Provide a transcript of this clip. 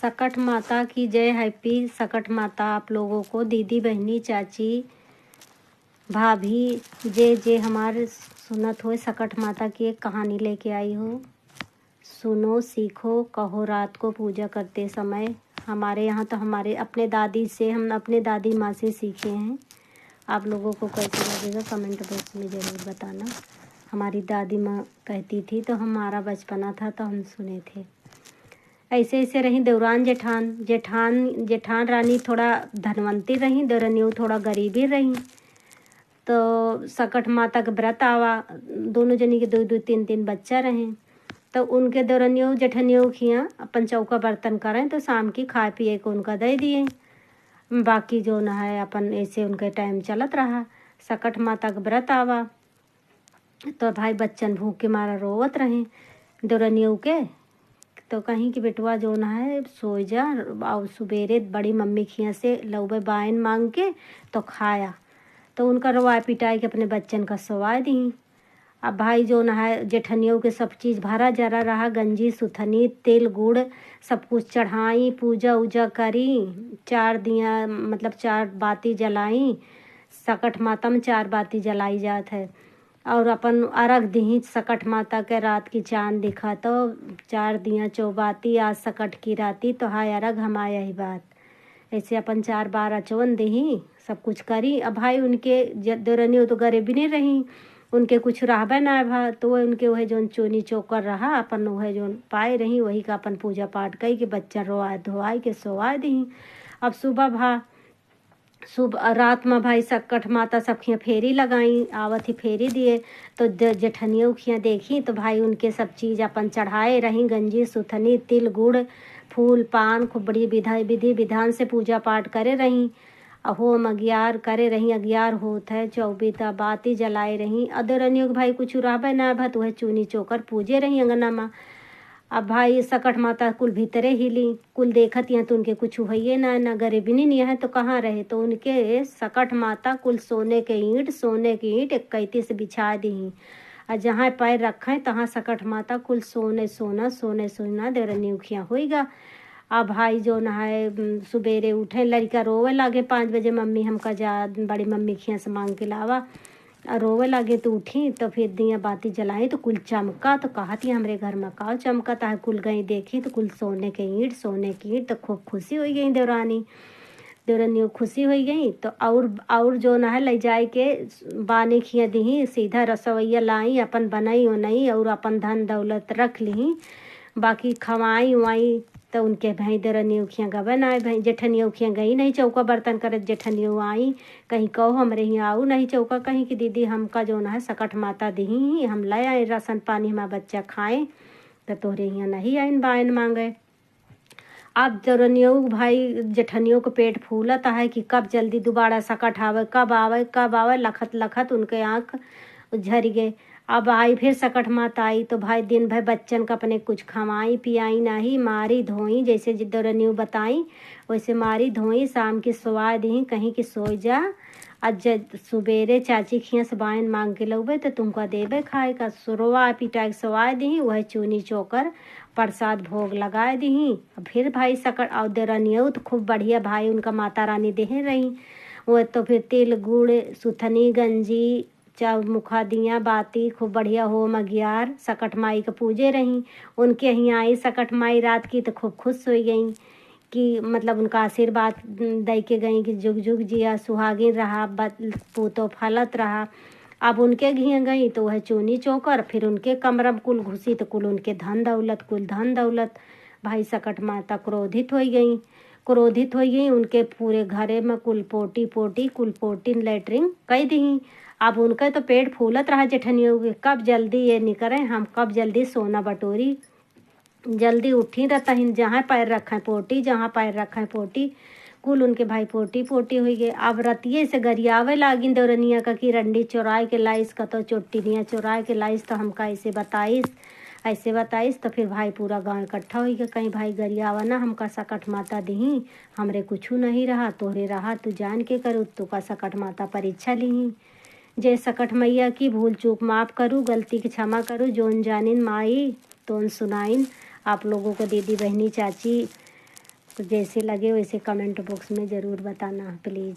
सकट माता की जय। हैप्पी सकट माता आप लोगों को, दीदी बहनी चाची भाभी जे जे हमारे सुनत हो। सकट माता की एक कहानी लेके आई हो, सुनो सीखो कहो। रात को पूजा करते समय हमारे यहाँ तो हमारे अपने दादी से, हम अपने दादी माँ से सीखे हैं। आप लोगों को कैसे लगेगा कमेंट बॉक्स में ज़रूर बताना। हमारी दादी माँ कहती थी तो हमारा बचपना था तो हम सुने थे। ऐसे ऐसे रही देवरान जेठान। जेठान रानी थोड़ा धनवंती रही, देवरानियों थोड़ा गरीबी रही। तो सकट माता का व्रत आवा, दोनों जनी के दो दो तीन तीन बच्चा रहे। तो उनके देवरानियों जेठनियों खियाँ अपन चौका बर्तन करें तो शाम की खाए पिए को उनका दे दिए। बाकी जो न है अपन ऐसे उनके टाइम चलत रहा। सकट माता का व्रत आवा तो भाई बच्चन भूख के मारा रोवत रहे देवरानियों के। तो कहीं कि बेटवा जो न है सो जा, और सुबेरे बड़ी मम्मी खिया से लौबे बायन मांग के तो खाया। तो उनका रवाय पिटाई के अपने बच्चन का सोवाय दी। अब भाई जो न है जेठनियों के सब चीज़ भरा जरा रहा, गंजी सुथनी तेल गुड़ सब कुछ चढ़ाई, पूजा उजा करी, 4 दिया मतलब 4 बाती जलाई। सकट माता में 4 बाती जलाई जात है। और अपन अर्घ दी सकट माता के, रात की चांद दिखा तो 4 दिया चौबाती, आज सकट की राती तो हाय अर्घ हमाया ही बात। ऐसे अपन 4 बार अचवन दही सब कुछ करी। अब भाई उनके देवरानी तो गरीबी नहीं रही, उनके कुछ रहबे ना भा, तो वह उनके वह जो चोनी चौकर रहा अपन वह जो पाए रही वही का अपन पूजा पाठ कई के बच्चा रोआ धोआई के सोआ दी। अब सुबह रात में भाई सकट माता सब खियाँ फेरी लगाई, आवत ही फेरी दिए। तो जेठनियों खियाँ देखी तो भाई उनके सब चीज़ अपन चढ़ाए रही, गंजी सुथनी तिल गुड़ फूल पान खूब बड़ी विधि विधान से पूजा पाठ करे रही। होम अगियार करे रही, अगियार होत है 24 बाती जलाए रही। अदरनियों के भाई कुछ रहबे ना भा तो वह चूनी चोकर पूजे रही अंगना में। अब भाई सकट माता कुल भीतरे हिली, कुल देखत यहाँ तो उनके कुछ हुई ना गरीबी नहीं है तो कहाँ रहे। तो उनके सकट माता कुल सोने के ईंट 31 से बिछा दी। और जहाँ पैर रखें तहाँ सकट माता कुल सोने सोना देवरानी उखियाँ होईगा। अब भाई जो न है सुबेरे उठे, लड़का रोवे लागे 5 बजे, मम्मी हमका जा बड़ी मम्मी खियाँ से मांग के लावा। रोवे लगे तो उठी तो फिर दिया बाती जलाई तो कुल चमका। तो कहती हमरे घर में का चमका है, कुल गई देखी तो कुल सोने की ईंट। तो खूब खुशी हो गई देवरानी खुशी हो गई। तो और जो न है ले जाए के बाने खिया दी, सीधा रसोईया लाई अपन बनाई नहीं और अपन धन दौलत रख ली। बाकी खवाई उवाई तो उनके भाई देवरानी उखियाँ गबन आए, भाई जेठनिया उखियाँ गई नहीं चौका बर्तन करे। जेठनियों आई कहीं कहो हमरे यहाँ आऊ नहीं चौका, कहीं कि दीदी हमका जो है सकट माता दी हम ले आए राशन पानी हमारा बच्चा खाएं तो तोहरे यहाँ नहीं आइन बायन मांगे। अब देवरानियों भाई जेठनियों को पेट फूलता है कि कब जल्दी दोबारा सकट आवे, कब आवे लखत उनके आँख झर गए। अब आई फिर सकट माता आई तो भाई दिन भर बच्चन का अपने कुछ खवाई पियाई नहीं, मारी धोई जैसे देवरानियों बताई वैसे मारी धोई, शाम की सोवा दी कहीं कि सो जा। आज सुबेरे चाची खियाँ से बायन मांग के लौबे तो तुमका देबे खाए का। सुरवा पिटाई सवाए दी, वह चूनी चोकर प्रसाद भोग लगाए दी। फिर भाई सकट और देवरानियों तो खूब बढ़िया भाई उनका माता रानी देहे रही। वह तो फिर तिल गुड़ सुथनी गंजी मुखा दिया बाती खूब बढ़िया होम अगियार सकट माई के पूजे रही। उनके यहाँ आई सकट माई रात की तो खूब खुश हो गई कि मतलब उनका आशीर्वाद दे के गई कि जुग जुग जिया सुहागिन रहा, पूतो फलत रहा। अब उनके घिया गई तो वह चूनी चौकर फिर उनके कमरा में कुल घुसी तो कुल उनके धन दौलत। भाई सकट माता क्रोधित हो गई उनके पूरे घरे में कुल पोटी लेटरिंग कई दी। अब उनका तो पेट फूलत रहा जेठनियों के, कब जल्दी ये निकले हम, कब जल्दी सोना बटोरी। जल्दी उठी रहता ही, जहाँ पैर रखें पोटी कुल उनके भाई पोटी हो गए। अब रतिये से गरियावे लागिन देवरनिया का कि रंडी चोराए के लाइस का तो चोटिनिया चोराए के लाइस तो हमका ऐसे बताइस। तो फिर भाई पूरा गांव इकट्ठा हो गया, कहीं भाई गरियावा ना हमका सकट माता दी, हमरे कुछ नहीं रहा तोहरे रहा, तू जान के करू तू का सकट माता परीक्षा ली। जय सकट मैया की भूल चूक माफ़ करूँ, गलती की क्षमा करूँ, जोन जानिन माई तोन सुनाइन। आप लोगों को दीदी बहनी चाची तो जैसे लगे वैसे कमेंट बॉक्स में ज़रूर बताना प्लीज़।